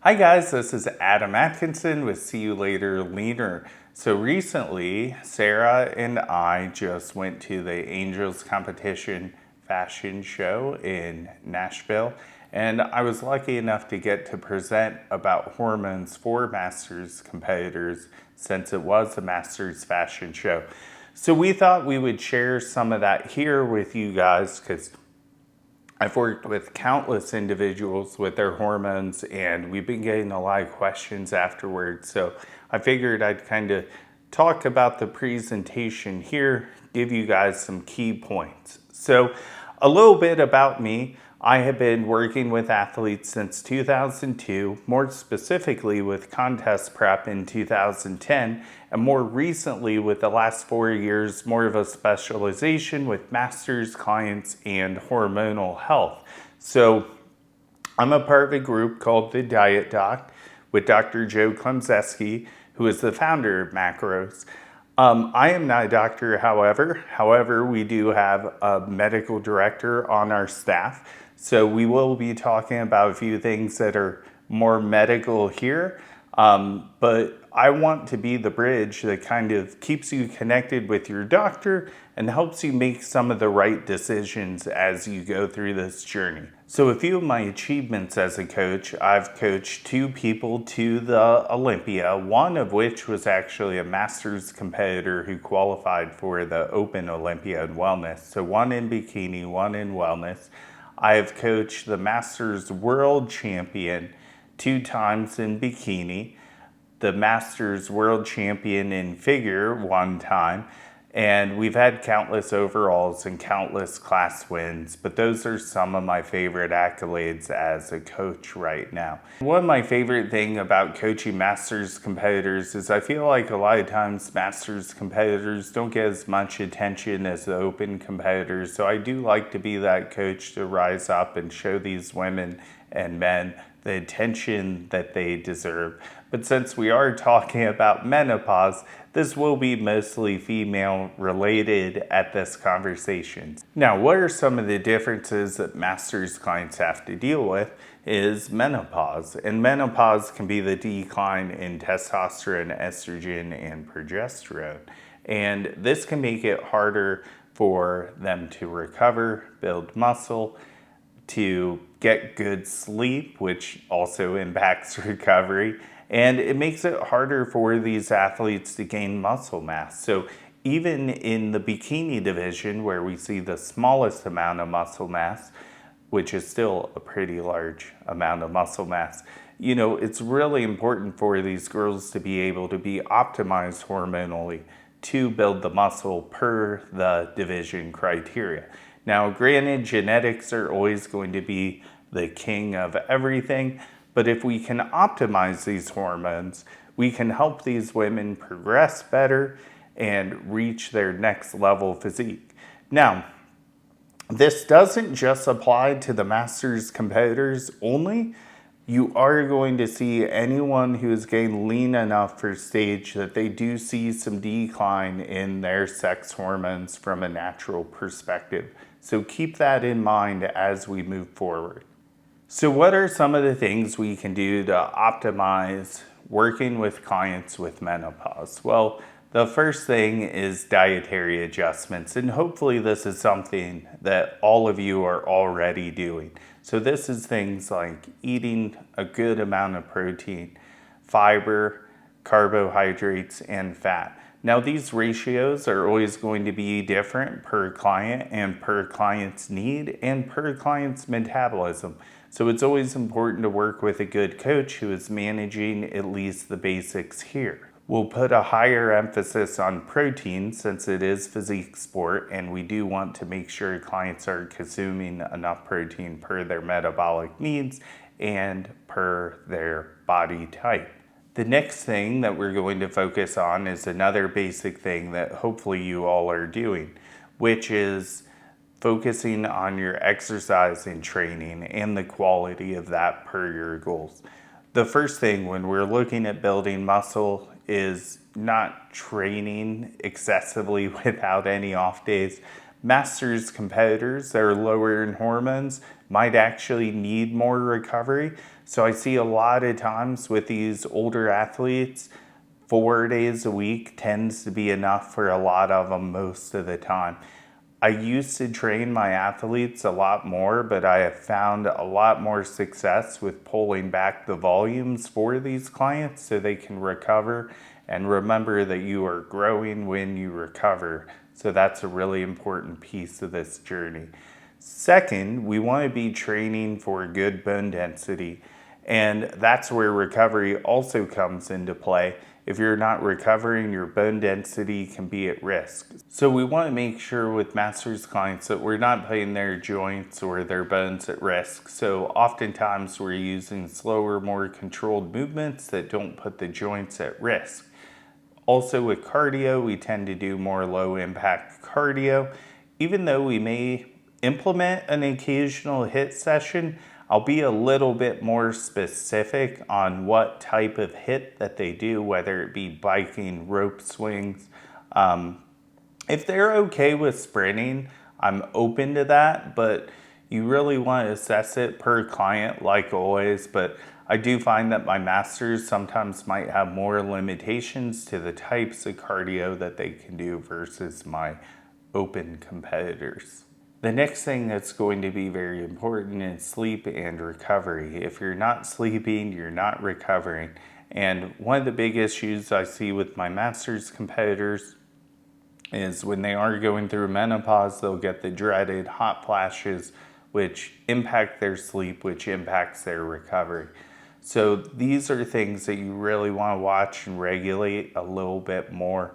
Hi guys, this is Adam Atkinson with SeeYouLaterLeaner. So recently, Sarah and I just went to the Angels Competition fashion show in Nashville, and I was lucky enough to get to present about hormones for Masters competitors since it was a Masters fashion show. So we thought we would share some of that here with you guys because I've worked with countless individuals with their hormones, and we've been getting a lot of questions afterwards. So I figured I'd kind of talk about the presentation here, give you guys some key points. So a little bit about me. I have been working with athletes since 2002, more specifically with contest prep in 2010, and more recently with the last 4 years, more of a specialization with masters clients and hormonal health. So I'm a part of a group called the Diet Doc with Dr. Joe Klemczewski, who is the founder of Macros. I am not a doctor, however, we do have a medical director on our staff. So we will be talking about a few things that are more medical here, but I want to be the bridge that kind of keeps you connected with your doctor and helps you make some of the right decisions as you go through this journey. So a few of my achievements as a coach, I've coached 2 people to the Olympia, one of which was actually a Masters competitor who qualified for the Open Olympia in Wellness. So one in Bikini, one in Wellness. I have coached the Masters World Champion 2 times in Bikini, the Masters World Champion in Figure 1 time, and we've had countless overalls and countless class wins, but those are some of my favorite accolades as a coach right now. One of my favorite things about coaching Masters competitors is I feel like a lot of times Masters competitors don't get as much attention as the Open competitors, so I do like to be that coach to rise up and show these women and men the attention that they deserve. But since we are talking about menopause, this will be mostly female related at this conversation. Now, what are some of the differences that Masters clients have to deal with is menopause. And menopause can be the decline in testosterone, estrogen, and progesterone. And this can make it harder for them to recover, build muscle, to get good sleep, which also impacts recovery. And it makes it harder for these athletes to gain muscle mass. So even in the bikini division, where we see the smallest amount of muscle mass, which is still a pretty large amount of muscle mass, you know, it's really important for these girls to be able to be optimized hormonally to build the muscle per the division criteria. Now, granted, genetics are always going to be the king of everything, but if we can optimize these hormones, we can help these women progress better and reach their next level physique. Now, this doesn't just apply to the Masters competitors only. You are going to see anyone who is getting lean enough for stage that they do see some decline in their sex hormones from a natural perspective. So keep that in mind as we move forward. So what are some of the things we can do to optimize working with clients with menopause? Well, the first thing is dietary adjustments, and hopefully this is something that all of you are already doing. So this is things like eating a good amount of protein, fiber, carbohydrates, and fat. Now these ratios are always going to be different per client and per client's need and per client's metabolism. So it's always important to work with a good coach who is managing at least the basics here. We'll put a higher emphasis on protein since it is physique sport, and we do want to make sure clients are consuming enough protein per their metabolic needs and per their body type. The next thing that we're going to focus on is another basic thing that hopefully you all are doing, which is focusing on your exercise and training and the quality of that per your goals. The first thing when we're looking at building muscle is not training excessively without any off days. Masters competitors that are lower in hormones might actually need more recovery. So I see a lot of times with these older athletes, 4 days a week tends to be enough for a lot of them most of the time. I used to train my athletes a lot more, but I have found a lot more success with pulling back the volumes for these clients so they can recover. And remember that you are growing when you recover. So that's a really important piece of this journey. Second, we want to be training for good bone density. And that's where recovery also comes into play. If you're not recovering, your bone density can be at risk. So we want to make sure with masters clients that we're not putting their joints or their bones at risk. So oftentimes we're using slower, more controlled movements that don't put the joints at risk. Also with cardio, we tend to do more low impact cardio. Even though we may implement an occasional HIIT session, I'll be a little bit more specific on what type of HIIT that they do, whether it be biking, rope swings. If they're okay with sprinting, I'm open to that, but you really want to assess it per client like always. But I do find that my masters sometimes might have more limitations to the types of cardio that they can do versus my open competitors. The next thing that's going to be very important is sleep and recovery. If you're not sleeping, you're not recovering. And one of the big issues I see with my masters competitors is when they are going through menopause, they'll get the dreaded hot flashes, which impact their sleep, which impacts their recovery. So these are things that you really want to watch and regulate a little bit more.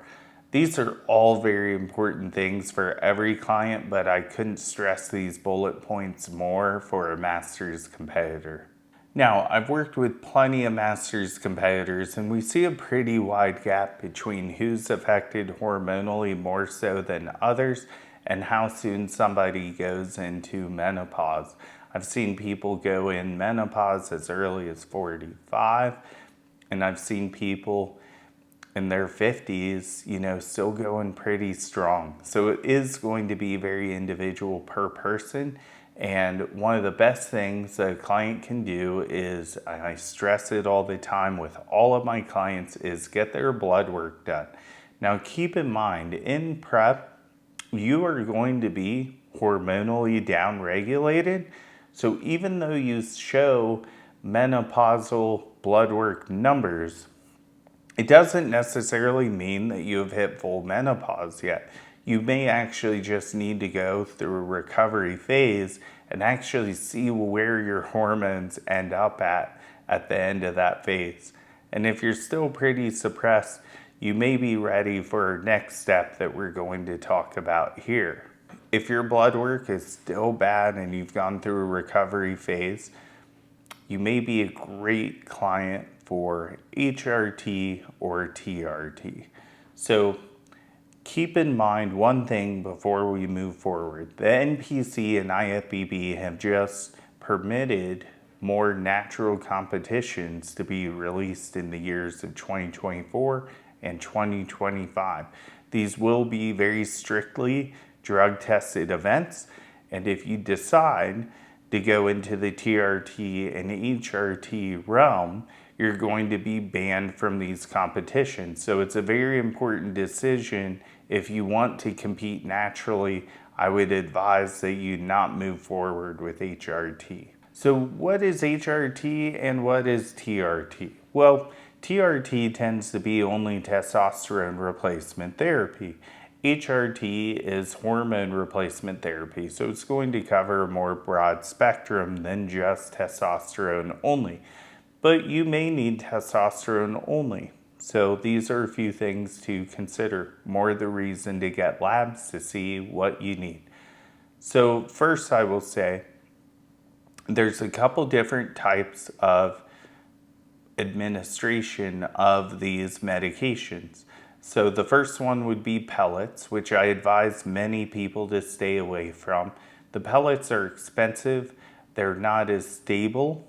These are all very important things for every client, but I couldn't stress these bullet points more for a masters competitor. Now, I've worked with plenty of masters competitors, and we see a pretty wide gap between who's affected hormonally more so than others and how soon somebody goes into menopause. I've seen people go in menopause as early as 45, and I've seen people in their 50s, still going pretty strong. So it is going to be very individual per person. And one of the best things that a client can do is, and I stress it all the time with all of my clients, is get their blood work done. Now keep in mind, in prep, you are going to be hormonally downregulated. So even though you show menopausal blood work numbers, it doesn't necessarily mean that you have hit full menopause yet. You may actually just need to go through a recovery phase and actually see where your hormones end up at the end of that phase. And if you're still pretty suppressed, you may be ready for our next step that we're going to talk about here. If your blood work is still bad and you've gone through a recovery phase, you may be a great client for HRT or TRT. So keep in mind one thing before we move forward. The NPC and IFBB have just permitted more natural competitions to be released in the years of 2024 and 2025. These will be very strictly drug-tested events, and if you decide to go into the TRT and HRT realm, you're going to be banned from these competitions. So it's a very important decision. If you want to compete naturally, I would advise that you not move forward with HRT. So what is HRT and what is TRT? Well, TRT tends to be only testosterone replacement therapy. HRT is hormone replacement therapy, so it's going to cover a more broad spectrum than just testosterone only. But you may need testosterone only. So these are a few things to consider. More the reason to get labs to see what you need. So first I will say there's a couple different types of administration of these medications. So the first one would be pellets, which I advise many people to stay away from. The pellets are expensive. They're not as stable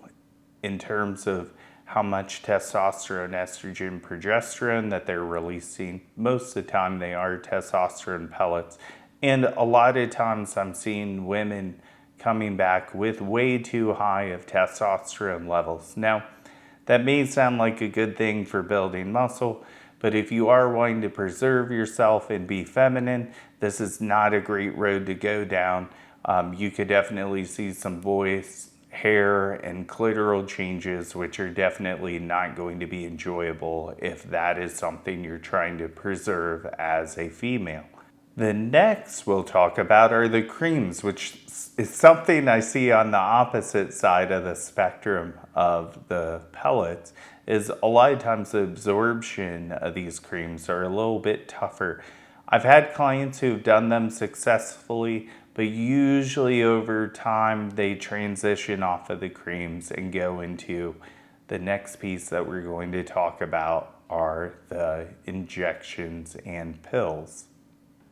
in terms of how much testosterone, estrogen, progesterone that they're releasing. Most of the time they are testosterone pellets. And a lot of times I'm seeing women coming back with way too high of testosterone levels. Now, that may sound like a good thing for building muscle, but if you are wanting to preserve yourself and be feminine, this is not a great road to go down. You could definitely see some voice, hair, and clitoral changes, which are definitely not going to be enjoyable if that is something you're trying to preserve as a female. The next we'll talk about are the creams, which is something I see on the opposite side of the spectrum of the pellets. Is a lot of times the absorption of these creams are a little bit tougher. I've had clients who've done them successfully, but usually over time they transition off of the creams and go into the next piece that we're going to talk about are the injections and pills.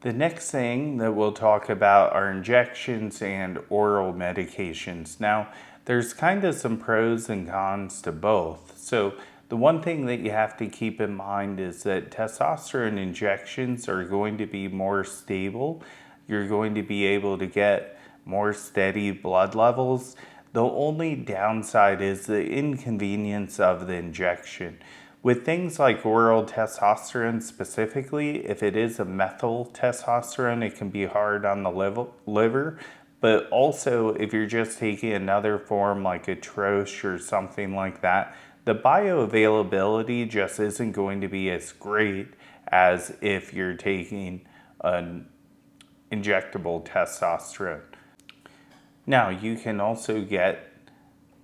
The next thing that we'll talk about are injections and oral medications. Now, there's kind of some pros and cons to both. So the one thing that you have to keep in mind is that testosterone injections are going to be more stable. You're going to be able to get more steady blood levels. The only downside is the inconvenience of the injection. With things like oral testosterone specifically, if it is a methyl testosterone, it can be hard on the liver. But also, if you're just taking another form like a Troche or something like that, the bioavailability just isn't going to be as great as if you're taking an injectable testosterone. Now, you can also get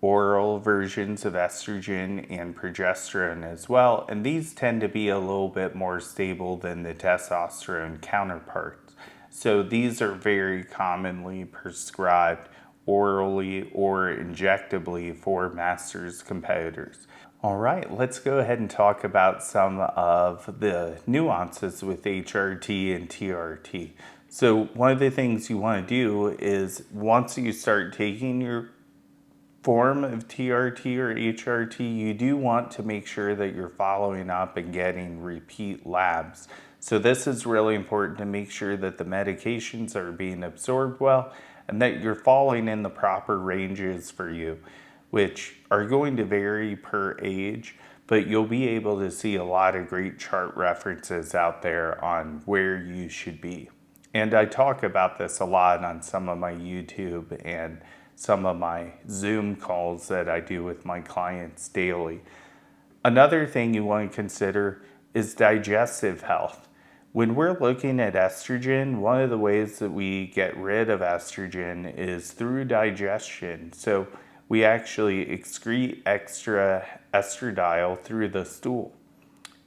oral versions of estrogen and progesterone as well, and these tend to be a little bit more stable than the testosterone counterparts. So these are very commonly prescribed orally or injectably for masters competitors. All right, let's go ahead and talk about some of the nuances with HRT and TRT. So one of the things you want to do is once you start taking your form of TRT or HRT, you do want to make sure that you're following up and getting repeat labs. So this is really important to make sure that the medications are being absorbed well and that you're falling in the proper ranges for you, which are going to vary per age, but you'll be able to see a lot of great chart references out there on where you should be. And I talk about this a lot on some of my YouTube and some of my Zoom calls that I do with my clients daily. Another thing you want to consider is digestive health. When we're looking at estrogen, one of the ways that we get rid of estrogen is through digestion. So we actually excrete extra estradiol through the stool.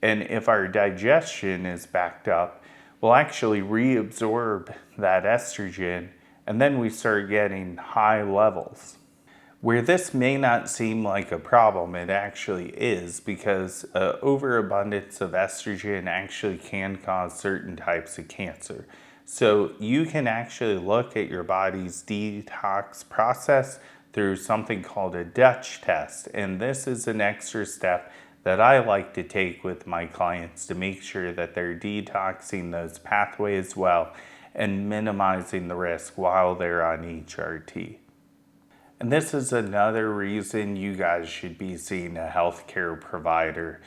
And if our digestion is backed up, we'll actually reabsorb that estrogen, and then we start getting high levels. Where this may not seem like a problem, it actually is, because overabundance of estrogen actually can cause certain types of cancer. So you can actually look at your body's detox process through something called a Dutch test. And this is an extra step that I like to take with my clients to make sure that they're detoxing those pathways well and minimizing the risk while they're on HRT. And this is another reason you guys should be seeing a healthcare provider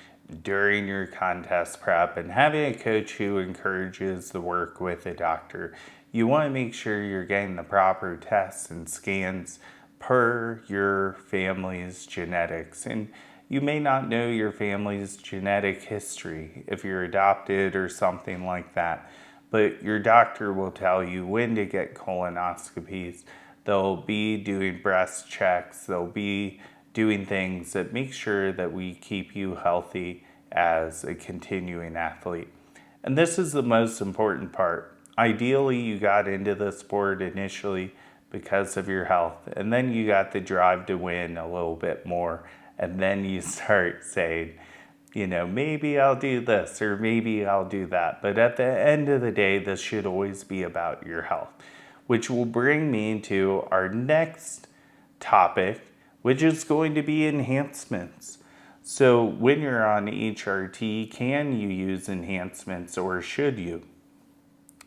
during your contest prep and having a coach who encourages the work with a doctor. You want to make sure you're getting the proper tests and scans per your family's genetics. And you may not know your family's genetic history if you're adopted or something like that, but your doctor will tell you when to get colonoscopies. They'll be doing breast checks. They'll be doing things that make sure that we keep you healthy as a continuing athlete. And this is the most important part. Ideally, you got into the sport initially because of your health, and then you got the drive to win a little bit more, and then you start saying, you know, maybe I'll do this or maybe I'll do that. But at the end of the day, this should always be about your health, which will bring me to our next topic, which is going to be enhancements. So when you're on HRT, can you use enhancements or should you?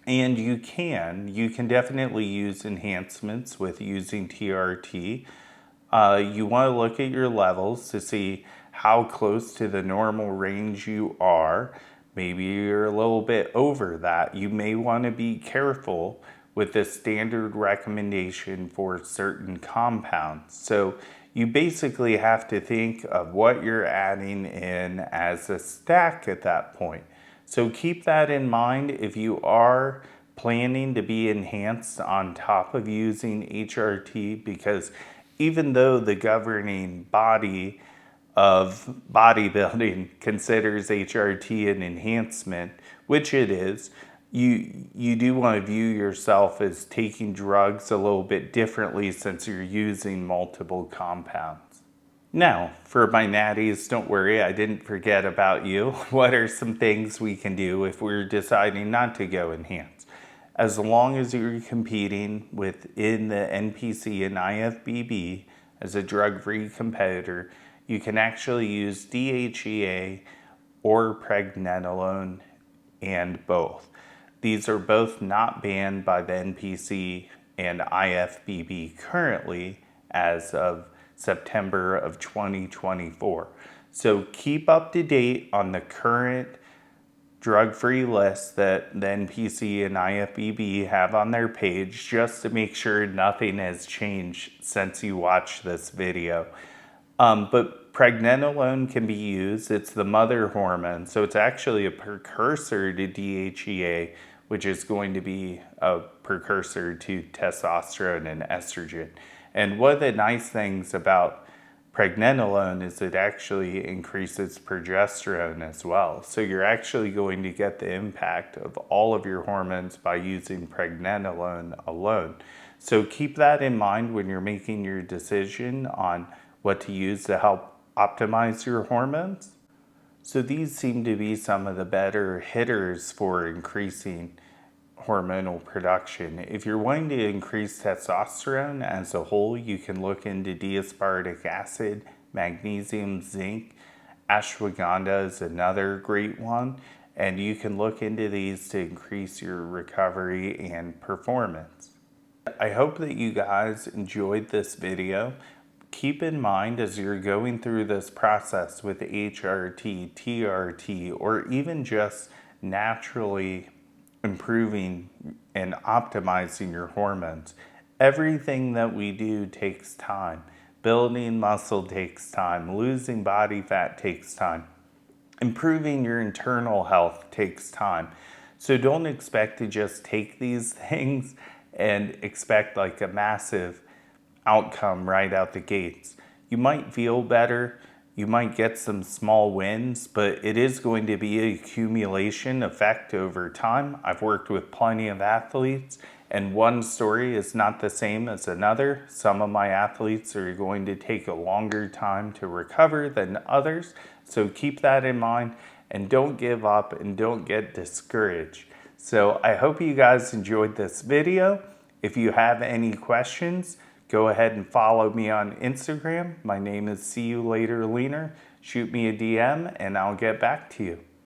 And you can definitely use enhancements with using TRT. You want to look at your levels to see how close to the normal range you are. Maybe you're a little bit over that. You may want to be careful with the standard recommendation for certain compounds. So you basically have to think of what you're adding in as a stack at that point. So keep that in mind if you are planning to be enhanced on top of using HRT, because even though the governing body of bodybuilding considers HRT an enhancement, which it is, you do want to view yourself as taking drugs a little bit differently since you're using multiple compounds. Now, for my natties, don't worry, I didn't forget about you. What are some things we can do if we're deciding not to go enhanced? As long as you're competing within the NPC and IFBB as a drug-free competitor, you can actually use DHEA or pregnenolone and both. These are both not banned by the NPC and IFBB currently as of September of 2024. So keep up to date on the current drug-free list that the NPC and IFBB have on their page, just to make sure nothing has changed since you watched this video. But pregnenolone can be used. It's the mother hormone, so it's actually a precursor to DHEA, which is going to be a precursor to testosterone and estrogen. And one of the nice things about pregnenolone is it actually increases progesterone as well. So you're actually going to get the impact of all of your hormones by using pregnenolone alone. So keep that in mind when you're making your decision on what to use to help optimize your hormones. So these seem to be some of the better hitters for increasing hormonal production. If you're wanting to increase testosterone as a whole, you can look into D-aspartic acid, magnesium, zinc. Ashwagandha is another great one, and you can look into these to increase your recovery and performance. I hope that you guys enjoyed this video. Keep in mind as you're going through this process with HRT, TRT, or even just naturally improving and optimizing your hormones, everything that we do takes time. Building muscle takes time. Losing body fat takes time. Improving your internal health takes time. So don't expect to just take these things and expect like a massive outcome right out the gates. You might feel better, you might get some small wins, but it is going to be an accumulation effect over time. I've worked with plenty of athletes, and one story is not the same as another. Some of my athletes are going to take a longer time to recover than others, so keep that in mind and don't give up and don't get discouraged. So I hope you guys enjoyed this video. If you have any questions, go ahead and follow me on Instagram. My name is SeeYouLaterLeaner. Shoot me a DM and I'll get back to you.